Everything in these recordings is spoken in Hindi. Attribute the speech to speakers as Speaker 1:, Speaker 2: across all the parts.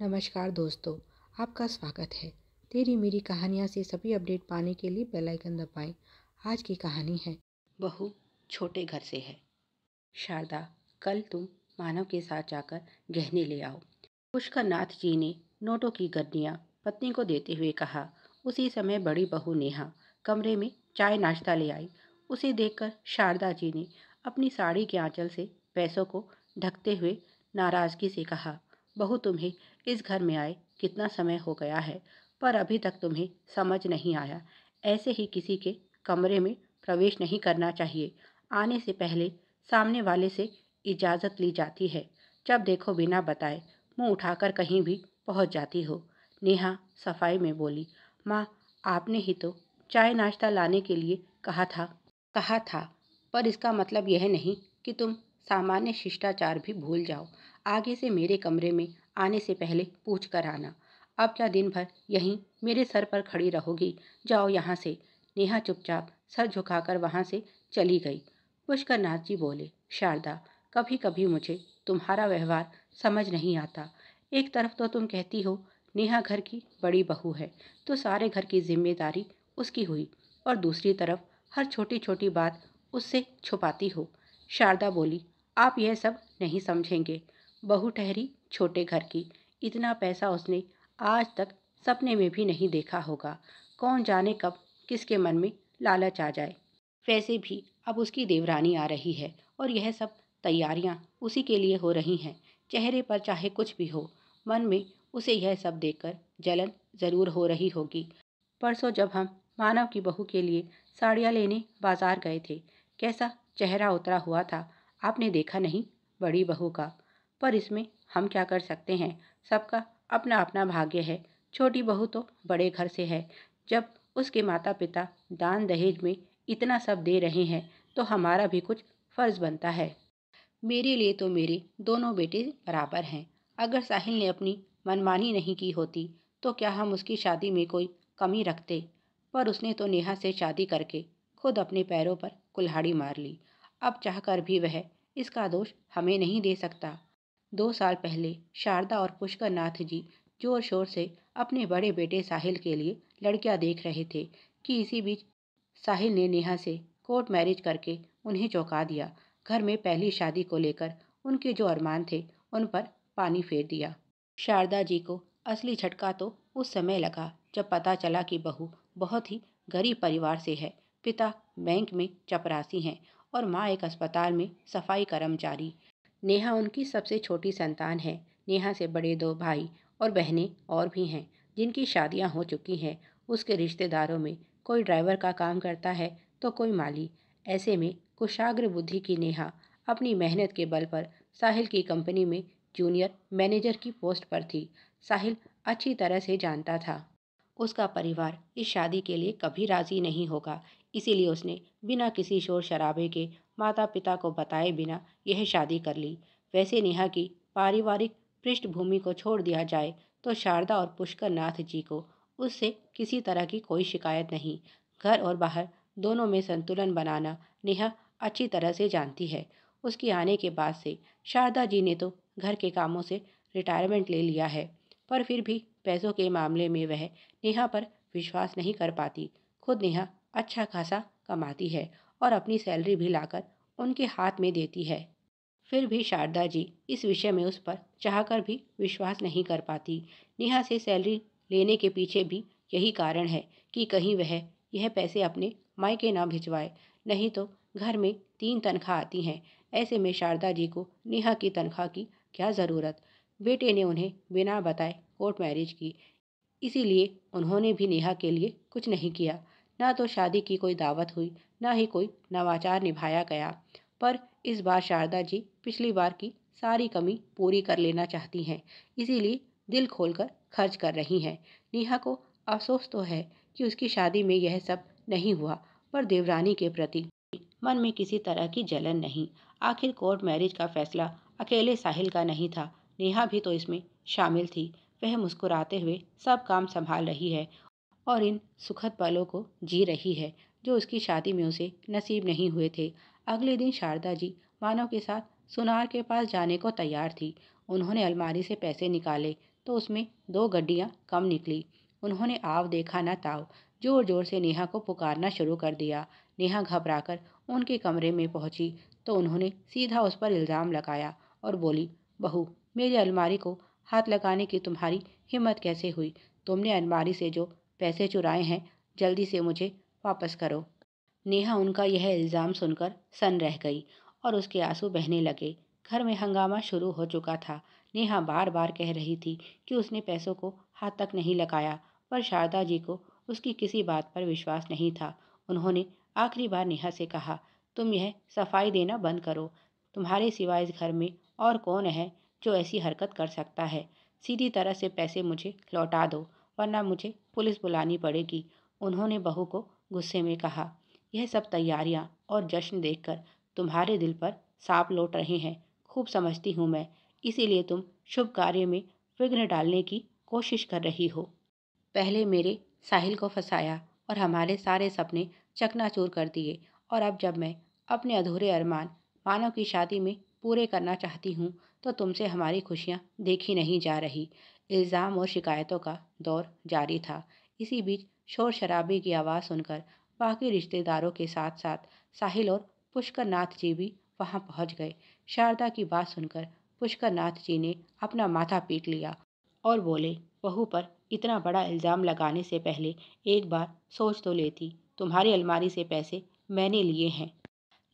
Speaker 1: नमस्कार दोस्तों, आपका स्वागत है। तेरी मेरी कहानियाँ से सभी अपडेट पाने के लिए बेल आइकन दबाएं। आज की कहानी है बहू छोटे घर से है। शारदा, कल तुम मानव के साथ जाकर गहने ले आओ। पुष्कर नाथ जी ने नोटों की गड्डियाँ पत्नी को देते हुए कहा। उसी समय बड़ी बहू नेहा कमरे में चाय नाश्ता ले आई। उसे देखकर शारदा जी ने अपनी साड़ी के आंचल से पैसों को ढकते हुए नाराजगी से कहा, बहू तुम्हें इस घर में आए कितना समय हो गया है, पर अभी तक तुम्हें समझ नहीं आया। ऐसे ही किसी के कमरे में प्रवेश नहीं करना चाहिए। आने से पहले सामने वाले से इजाज़त ली जाती है। जब देखो बिना बताए मुंह उठाकर कहीं भी पहुंच जाती हो। नेहा सफाई में बोली, माँ, आपने ही तो चाय नाश्ता लाने के लिए कहा था, पर इसका मतलब यह नहीं कि तुम सामान्य शिष्टाचार भी भूल जाओ। आगे से मेरे कमरे में आने से पहले पूछ कर आना। अब क्या दिन भर यहीं मेरे सर पर खड़ी रहोगी? जाओ यहाँ से। नेहा चुपचाप सर झुकाकर वहाँ से चली गई। पुष्कर नाथ जी बोले, शारदा, कभी कभी मुझे तुम्हारा व्यवहार समझ नहीं आता। एक तरफ तो तुम कहती हो नेहा घर की बड़ी बहू है, तो सारे घर की जिम्मेदारी उसकी हुई, और दूसरी तरफ हर छोटी छोटी बात उससे छुपाती हो। शारदा बोली, आप यह सब नहीं समझेंगे। बहू ठहरी छोटे घर की, इतना पैसा उसने आज तक सपने में भी नहीं देखा होगा। कौन जाने कब किसके मन में लालच आ जाए। वैसे भी अब उसकी देवरानी आ रही है और यह सब तैयारियां उसी के लिए हो रही हैं। चेहरे पर चाहे कुछ भी हो, मन में उसे यह सब देखकर जलन जरूर हो रही होगी। परसों जब हम मानव की बहू के लिए साड़ियाँ लेने बाजार गए थे, कैसा चेहरा उतरा हुआ था, आपने देखा नहीं? बड़ी बहू का। पर इसमें हम क्या कर सकते हैं? सबका अपना अपना भाग्य है। छोटी बहू तो बड़े घर से है। जब उसके माता पिता दान दहेज में इतना सब दे रहे हैं, तो हमारा भी कुछ फर्ज बनता है। मेरे लिए तो मेरे दोनों बेटे बराबर हैं। अगर साहिल ने अपनी मनमानी नहीं की होती, तो क्या हम उसकी शादी में कोई कमी रखते? पर उसने तो नेहा से शादी करके खुद अपने पैरों पर कुल्हाड़ी मार ली। अब चाहकर भी वह इसका दोष हमें नहीं दे सकता। 2 साल पहले शारदा और पुष्कर नाथ जी जोर शोर से अपने बड़े बेटे साहिल के लिए लड़कियां देख रहे थे कि इसी बीच साहिल ने नेहा से कोर्ट मैरिज करके उन्हें चौंका दिया। घर में पहली शादी को लेकर उनके जो अरमान थे, उन पर पानी फेर दिया। शारदा जी को असली झटका तो उस समय लगा जब पता चला कि बहू बहुत ही गरीब परिवार से है। पिता बैंक में चपरासी हैं और माँ एक अस्पताल में सफाई कर्मचारी। नेहा उनकी सबसे छोटी संतान है। नेहा से बड़े 2 भाई और बहनें और भी हैं, जिनकी शादियां हो चुकी हैं। उसके रिश्तेदारों में कोई ड्राइवर का काम करता है, तो कोई माली। ऐसे में कुशाग्र बुद्धि की नेहा अपनी मेहनत के बल पर साहिल की कंपनी में जूनियर मैनेजर की पोस्ट पर थी। साहिल अच्छी तरह से जानता था उसका परिवार इस शादी के लिए कभी राजी नहीं होगा, इसीलिए उसने बिना किसी शोर शराबे के माता पिता को बताए बिना यह शादी कर ली। वैसे नेहा की पारिवारिक पृष्ठभूमि को छोड़ दिया जाए तो शारदा और पुष्कर नाथ जी को उससे किसी तरह की कोई शिकायत नहीं। घर और बाहर दोनों में संतुलन बनाना नेहा अच्छी तरह से जानती है। उसके आने के बाद से शारदा जी ने तो घर के कामों से रिटायरमेंट ले लिया है, पर फिर भी पैसों के मामले में वह नेहा पर विश्वास नहीं कर पाती। खुद नेहा अच्छा खासा कमाती है और अपनी सैलरी भी लाकर उनके हाथ में देती है। फिर भी शारदा जी इस विषय में उस पर चाहकर भी विश्वास नहीं कर पाती। नेहा से सैलरी लेने के पीछे भी यही कारण है कि कहीं वह यह पैसे अपने मायके ना भिजवाए, नहीं तो घर में 3 तनख्वाह आती हैं। ऐसे में शारदा जी को नेहा की तनख्वाह की क्या ज़रूरत? बेटे ने उन्हें बिना बताए कोर्ट मैरिज की, इसीलिए उन्होंने भी नेहा के लिए कुछ नहीं किया। ना तो शादी की कोई दावत हुई, ना ही कोई नवाचार निभाया गया। पर इस बार शारदा जी पिछली बार की सारी कमी पूरी कर लेना चाहती हैं, इसीलिए दिल खोलकर खर्च कर रही हैं। नेहा को अफसोस तो है कि उसकी शादी में यह सब नहीं हुआ, पर देवरानी के प्रति मन में किसी तरह की जलन नहीं। आखिर कोर्ट मैरिज का फैसला अकेले साहिल का नहीं था, नेहा भी तो इसमें शामिल थी। वह मुस्कुराते हुए सब काम संभाल रही है और इन सुखद पलों को जी रही है जो उसकी शादी में उसे नसीब नहीं हुए थे। अगले दिन शारदा जी मानव के साथ सुनार के पास जाने को तैयार थी। उन्होंने अलमारी से पैसे निकाले तो उसमें 2 गड्डियाँ कम निकली। उन्होंने आव देखा न ताव जोर जोर से नेहा को पुकारना शुरू कर दिया। नेहा घबराकर उनके कमरे में पहुंची तो उन्होंने सीधा उस पर इल्ज़ाम लगाया और बोली, बहू, मेरी अलमारी को हाथ लगाने की तुम्हारी हिम्मत कैसे हुई? तुमने अलमारी से जो पैसे चुराए हैं जल्दी से मुझे वापस करो। नेहा उनका यह इल्ज़ाम सुनकर सन रह गई और उसके आंसू बहने लगे। घर में हंगामा शुरू हो चुका था। नेहा बार बार कह रही थी कि उसने पैसों को हाथ तक नहीं लगाया, पर शारदा जी को उसकी किसी बात पर विश्वास नहीं था। उन्होंने आखिरी बार नेहा से कहा, तुम यह सफाई देना बंद करो। तुम्हारे सिवा इस घर में और कौन है जो ऐसी हरकत कर सकता है? सीधी तरह से पैसे मुझे लौटा दो, वरना मुझे पुलिस बुलानी पड़ेगी। उन्होंने बहू को गुस्से में कहा, यह सब तैयारियां और जश्न देखकर तुम्हारे दिल पर सांप लौट रहे हैं। खूब समझती हूँ मैं, इसीलिए तुम शुभ कार्य में विघ्न डालने की कोशिश कर रही हो। पहले मेरे साहिल को फंसाया और हमारे सारे सपने चकनाचूर कर दिए, और अब जब मैं अपने अधूरे अरमान मानव की शादी में पूरे करना चाहती हूँ तो तुमसे हमारी खुशियाँ देखी नहीं जा रही। इल्ज़ाम और शिकायतों का दौर जारी था। इसी बीच शोर शराबे की आवाज़ सुनकर बाकी रिश्तेदारों के साथ साथ साहिल और पुष्कर नाथ जी भी वहां पहुंच गए। शारदा की बात सुनकर पुष्कर नाथ जी ने अपना माथा पीट लिया और बोले, बहू पर इतना बड़ा इल्ज़ाम लगाने से पहले एक बार सोच तो लेती। तुम्हारी अलमारी से पैसे मैंने लिए हैं।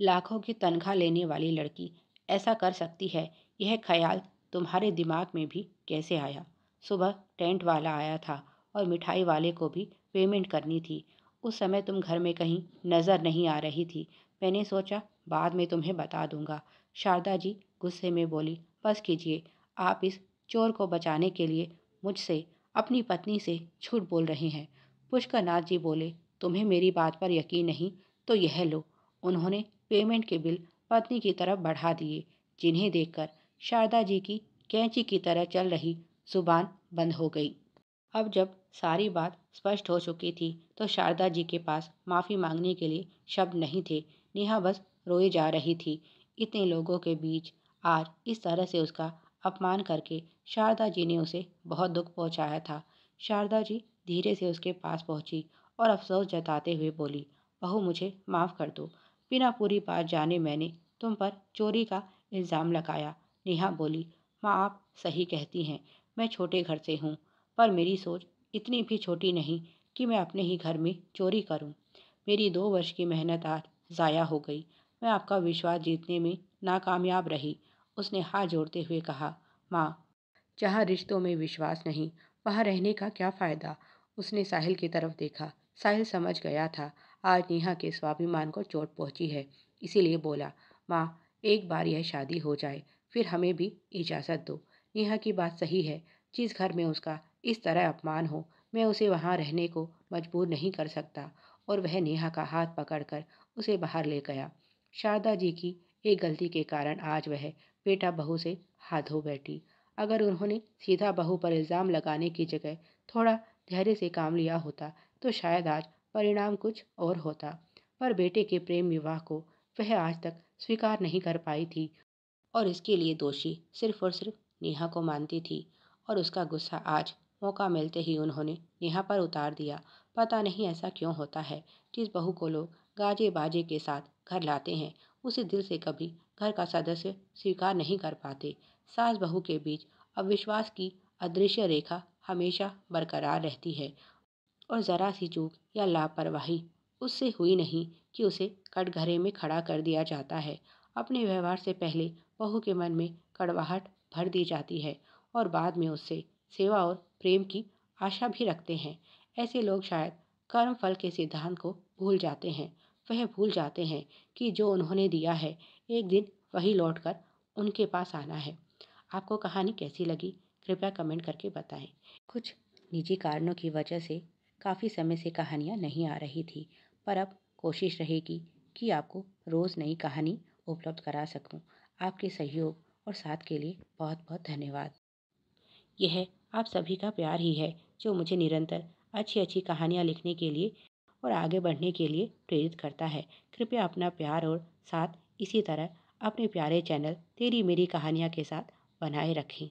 Speaker 1: लाखों की तनख्वाह लेने वाली लड़की ऐसा कर सकती है, यह ख्याल तुम्हारे दिमाग में भी कैसे आया? सुबह टेंट वाला आया था और मिठाई वाले को भी पेमेंट करनी थी। उस समय तुम घर में कहीं नज़र नहीं आ रही थी। मैंने सोचा बाद में तुम्हें बता दूंगा। शारदा जी गुस्से में बोली, बस कीजिए, आप इस चोर को बचाने के लिए मुझसे, अपनी पत्नी से झूठ बोल रहे हैं। पुष्कर नाथ जी बोले, तुम्हें मेरी बात पर यकीन नहीं तो यह लो। उन्होंने पेमेंट के बिल पत्नी की तरफ बढ़ा दिए, जिन्हें देखकर शारदा जी की कैंची की तरह चल रही जुबान बंद हो गई। अब जब सारी बात स्पष्ट हो चुकी थी तो शारदा जी के पास माफ़ी मांगने के लिए शब्द नहीं थे। नेहा बस रोए जा रही थी। इतने लोगों के बीच आज इस तरह से उसका अपमान करके शारदा जी ने उसे बहुत दुख पहुंचाया था। शारदा जी धीरे से उसके पास पहुंची और अफसोस जताते हुए बोली, बहू, मुझे माफ़ कर दो। बिना पूरी बात जाने मैंने तुम पर चोरी का इल्ज़ाम लगाया। नेहा बोली, माँ, आप सही कहती हैं, मैं छोटे घर से हूँ, पर मेरी सोच इतनी भी छोटी नहीं कि मैं अपने ही घर में चोरी करूं। मेरी 2 वर्ष की मेहनत आज ज़ाया हो गई। मैं आपका विश्वास जीतने में नाकामयाब रही। उसने हाथ जोड़ते हुए कहा, माँ, जहाँ रिश्तों में विश्वास नहीं वहाँ रहने का क्या फ़ायदा? उसने साहिल की तरफ देखा। साहिल समझ गया था आज नेहा के स्वाभिमान को चोट पहुंची है, इसीलिए बोला, माँ, एक बार यह शादी हो जाए फिर हमें भी इजाज़त दो। नेहा की बात सही है। जिस घर में उसका इस तरह अपमान हो, मैं उसे वहाँ रहने को मजबूर नहीं कर सकता। और वह नेहा का हाथ पकड़कर उसे बाहर ले गया। शारदा जी की एक गलती के कारण आज वह बेटा बहू से हाथ धो बैठी। अगर उन्होंने सीधा बहू पर इल्ज़ाम लगाने की जगह थोड़ा धैर्य से काम लिया होता तो शायद आज परिणाम कुछ और होता। पर बेटे के प्रेम विवाह को वह आज तक स्वीकार नहीं कर पाई थी और इसके लिए दोषी सिर्फ और सिर्फ नेहा को मानती थी। और उसका गुस्सा आज मौका मिलते ही उन्होंने नेहा पर उतार दिया। पता नहीं ऐसा क्यों होता है, जिस बहू को लोग गाजे बाजे के साथ घर लाते हैं उसे दिल से कभी घर का सदस्य स्वीकार नहीं कर पाते। सास बहू के बीच अविश्वास की अदृश्य रेखा हमेशा बरकरार रहती है और ज़रा सी चूक या लापरवाही उससे हुई नहीं कि उसे कटघरे में खड़ा कर दिया जाता है। अपने व्यवहार से पहले बहू के मन में कड़वाहट भर दी जाती है और बाद में उससे सेवा और प्रेम की आशा भी रखते हैं। ऐसे लोग शायद कर्म फल के सिद्धांत को भूल जाते हैं। वह भूल जाते हैं कि जो उन्होंने दिया है एक दिन वही लौट कर उनके पास आना है। आपको कहानी कैसी लगी कृपया कमेंट करके बताएं। कुछ निजी कारणों की वजह से काफ़ी समय से कहानियाँ नहीं आ रही थी, पर अब कोशिश रहेगी कि आपको रोज़ नई कहानी उपलब्ध करा सकूं। आपके सहयोग और साथ के लिए बहुत बहुत धन्यवाद। यह आप सभी का प्यार ही है जो मुझे निरंतर अच्छी अच्छी कहानियाँ लिखने के लिए और आगे बढ़ने के लिए प्रेरित करता है। कृपया अपना प्यार और साथ इसी तरह अपने प्यारे चैनल तेरी मेरी कहानियाँ के साथ बनाए रखें।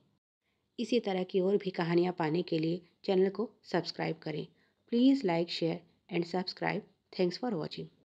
Speaker 1: इसी तरह की और भी कहानियाँ पाने के लिए चैनल को सब्सक्राइब करें। Please like, share and subscribe. Thanks for watching.